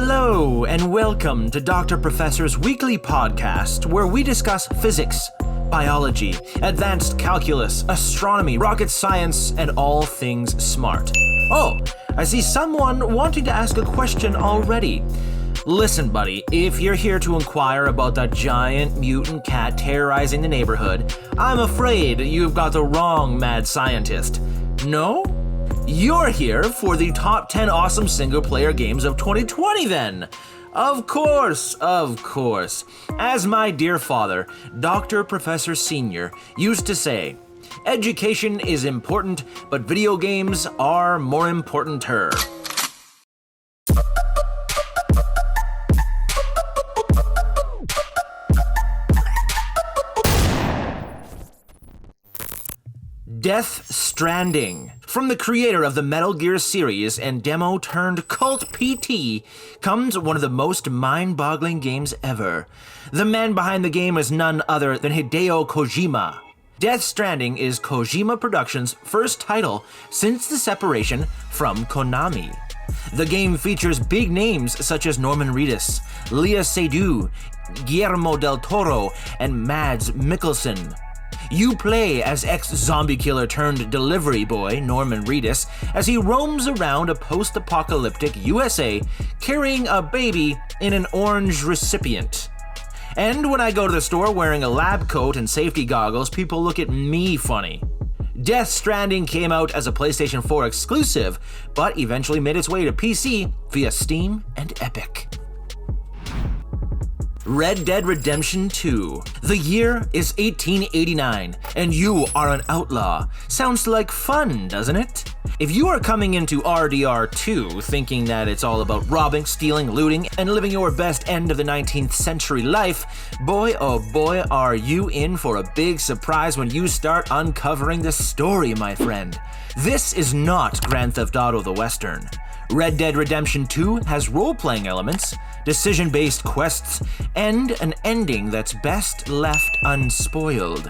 Hello, and welcome to Dr. Professor's weekly podcast where we discuss physics, biology, advanced calculus, astronomy, rocket science, and all things smart. Oh, I see someone wanting to ask a question already. Listen, buddy, if you're here to inquire about that giant mutant cat terrorizing the neighborhood, I'm afraid you've got the wrong mad scientist. No? You're here for the top 10 awesome single-player games of 2020 then. Of course. As my dear father, Dr. Professor Senior, used to say, education is important, but video games are more important-er. Death Stranding. From the creator of the Metal Gear series and demo-turned-cult PT comes one of the most mind-boggling games ever. The man behind the game is none other than Hideo Kojima. Death Stranding is Kojima Productions' first title since the separation from Konami. The game features big names such as Norman Reedus, Léa Seydoux, Guillermo del Toro, and Mads Mikkelsen. You play as ex-zombie killer turned delivery boy Norman Reedus as he roams around a post-apocalyptic USA carrying a baby in an orange recipient. And when I go to the store wearing a lab coat and safety goggles, people look at me funny. Death Stranding came out as a PlayStation 4 exclusive, but eventually made its way to PC via Steam and Epic. Red Dead Redemption 2. The year is 1889, and you are an outlaw. Sounds like fun, doesn't it? If you are coming into RDR2 thinking that it's all about robbing, stealing, looting, and living your best end of the 19th century life, boy oh boy are you in for a big surprise when you start uncovering the story, my friend. This is not Grand Theft Auto the Western. Red Dead Redemption 2 has role-playing elements, decision-based quests, and an ending that's best left unspoiled.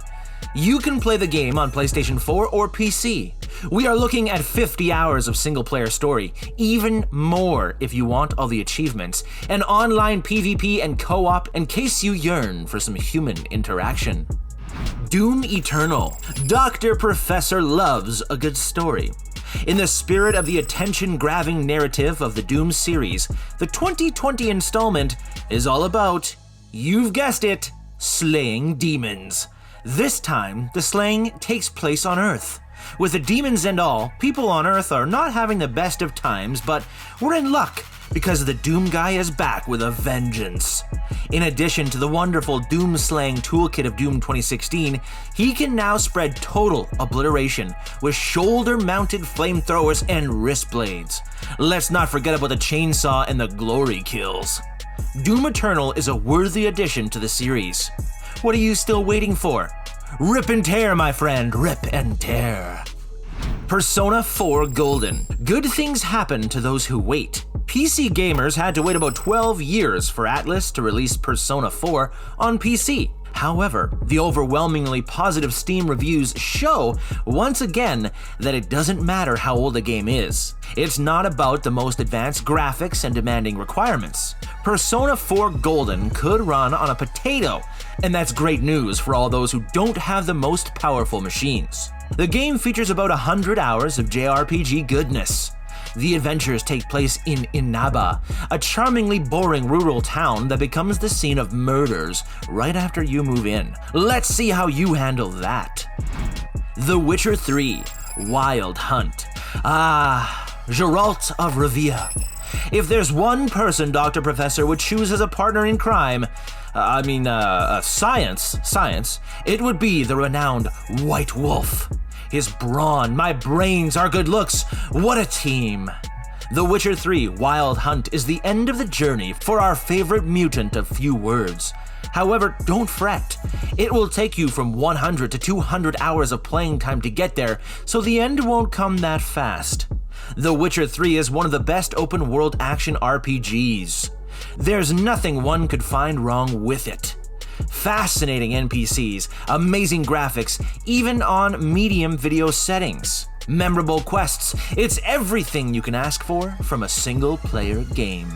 You can play the game on PlayStation 4 or PC. We are looking at 50 hours of single-player story, even more if you want all the achievements, and online PvP and co-op in case you yearn for some human interaction. Doom Eternal. Dr. Professor loves a good story. In the spirit of the attention-grabbing narrative of the Doom series, the 2020 installment is all about, you've guessed it, slaying demons. This time, the slaying takes place on Earth. With the demons and all, people on Earth are not having the best of times, but we're in luck because the Doom guy is back with a vengeance. In addition to the wonderful Doom-slaying toolkit of Doom 2016, he can now spread total obliteration with shoulder-mounted flamethrowers and wrist blades. Let's not forget about the chainsaw and the glory kills. Doom Eternal is a worthy addition to the series. What are you still waiting for? Rip and tear, my friend, rip and tear. Persona 4 Golden. Good things happen to those who wait. PC gamers had to wait about 12 years for Atlas to release Persona 4 on PC. However, the overwhelmingly positive Steam reviews show, once again, that it doesn't matter how old a game is. It's not about the most advanced graphics and demanding requirements. Persona 4 Golden could run on a potato, and that's great news for all those who don't have the most powerful machines. The game features about 100 hours of JRPG goodness. The adventures take place in Inaba, a charmingly boring rural town that becomes the scene of murders right after you move in. Let's see how you handle that. The Witcher 3 Wild Hunt. Geralt of Rivia. If there's one person Dr. Professor would choose as a partner in crime, science, it would be the renowned White Wolf. His brawn, my brains, our good looks, what a team. The Witcher 3 Wild Hunt is the end of the journey for our favorite mutant of few words. However, don't fret. It will take you from 100 to 200 hours of playing time to get there, so the end won't come that fast. The Witcher 3 is one of the best open-world action RPGs. There's nothing one could find wrong with it. Fascinating NPCs, amazing graphics, even on medium video settings. Memorable quests, it's everything you can ask for from a single-player game.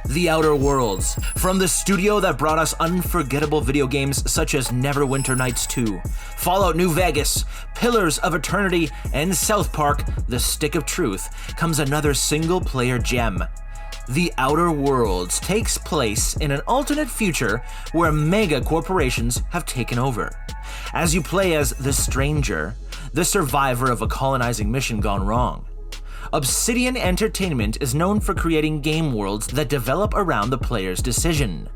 The Outer Worlds, from the studio that brought us unforgettable video games such as Neverwinter Nights 2, Fallout New Vegas, Pillars of Eternity, and South Park: The Stick of Truth, comes another single-player gem. The Outer Worlds takes place in an alternate future where mega corporations have taken over. As you play as the Stranger, the survivor of a colonizing mission gone wrong. Obsidian Entertainment is known for creating game worlds that develop around the player's decision.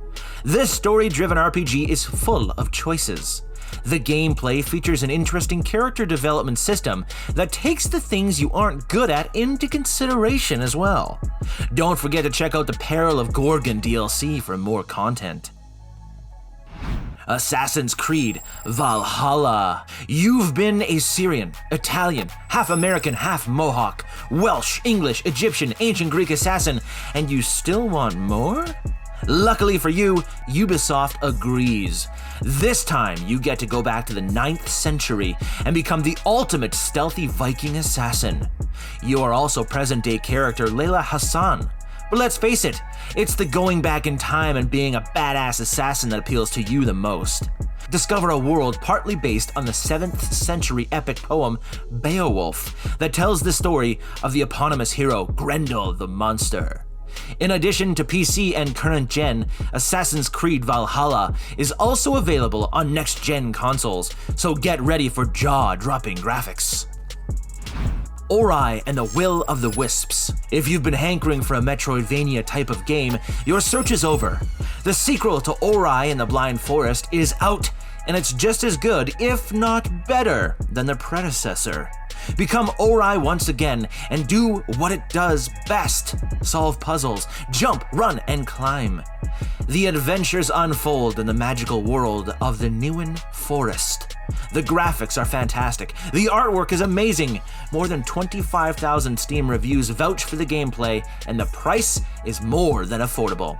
This story-driven RPG is full of choices. The gameplay features an interesting character development system that takes the things you aren't good at into consideration as well. Don't forget to check out the Peril of Gorgon DLC for more content. Assassin's Creed Valhalla. You've been a Syrian, Italian, half American, half Mohawk, Welsh, English, Egyptian, ancient Greek assassin, and you still want more? Luckily for you, Ubisoft agrees. This time, you get to go back to the 9th century and become the ultimate stealthy Viking assassin. You are also present-day character Layla Hassan. But let's face it, it's the going back in time and being a badass assassin that appeals to you the most. Discover a world partly based on the 7th century epic poem Beowulf that tells the story of the eponymous hero Grendel the Monster. In addition to PC and current gen, Assassin's Creed Valhalla is also available on next-gen consoles, so get ready for jaw-dropping graphics. Ori and the Will of the Wisps. If you've been hankering for a Metroidvania type of game, your search is over. The sequel to Ori and the Blind Forest is out, and it's just as good, if not better, than the predecessor. Become Ori once again and do what it does best: solve puzzles, jump, run, and climb. The adventures unfold in the magical world of the Newen Forest. The graphics are fantastic, the artwork is amazing, more than 25,000 Steam reviews vouch for the gameplay, and the price is more than affordable.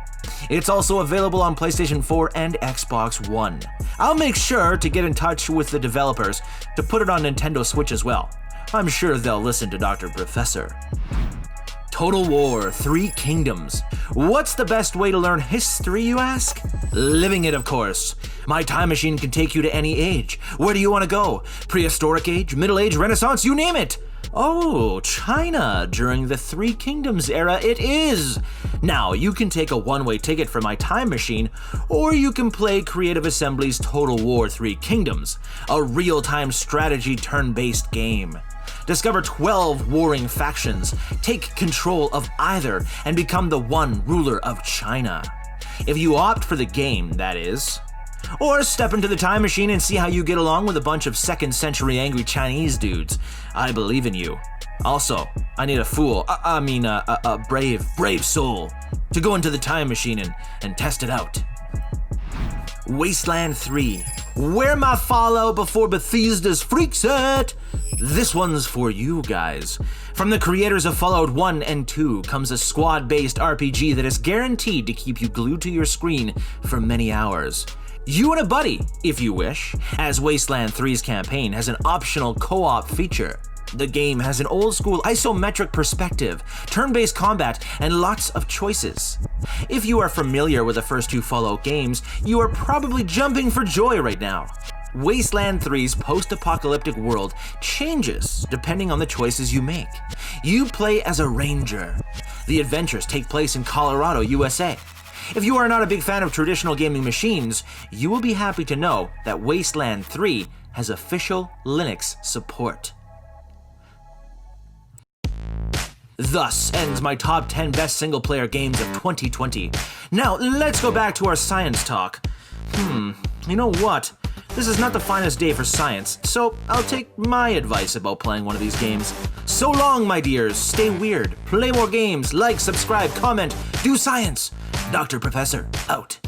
It's also available on PlayStation 4 and Xbox One. I'll make sure to get in touch with the developers to put it on Nintendo Switch as well. I'm sure they'll listen to Dr. Professor. Total War: Three Kingdoms. What's the best way to learn history, you ask? Living it, of course. My time machine can take you to any age. Where do you want to go? Prehistoric age, Middle Age, Renaissance, you name it. Oh, China during the Three Kingdoms era it is. Now, you can take a one-way ticket for my time machine, or you can play Creative Assembly's Total War: Three Kingdoms, a real-time strategy turn-based game. Discover 12 warring factions, take control of either, and become the one ruler of China. If you opt for the game, that is. Or step into the time machine and see how you get along with a bunch of 2nd century angry Chinese dudes. I believe in you. Also, I need a brave soul to go into the time machine and test it out. Wasteland 3. Where my Fallout before Bethesda's freaks it? This one's for you guys. From the creators of Fallout 1 and 2 comes a squad-based RPG that is guaranteed to keep you glued to your screen for many hours. You and a buddy, if you wish, as Wasteland 3's campaign has an optional co-op feature. The game has an old-school isometric perspective, turn-based combat, and lots of choices. If you are familiar with the first two Fallout games, you are probably jumping for joy right now. Wasteland 3's post-apocalyptic world changes depending on the choices you make. You play as a ranger. The adventures take place in Colorado, USA. If you are not a big fan of traditional gaming machines, you will be happy to know that Wasteland 3 has official Linux support. Thus ends my top 10 best single-player games of 2020. Now, let's go back to our science talk. You know what? This is not the finest day for science, so I'll take my advice about playing one of these games. So long, my dears. Stay weird, play more games, like, subscribe, comment, do science. Dr. Professor, out.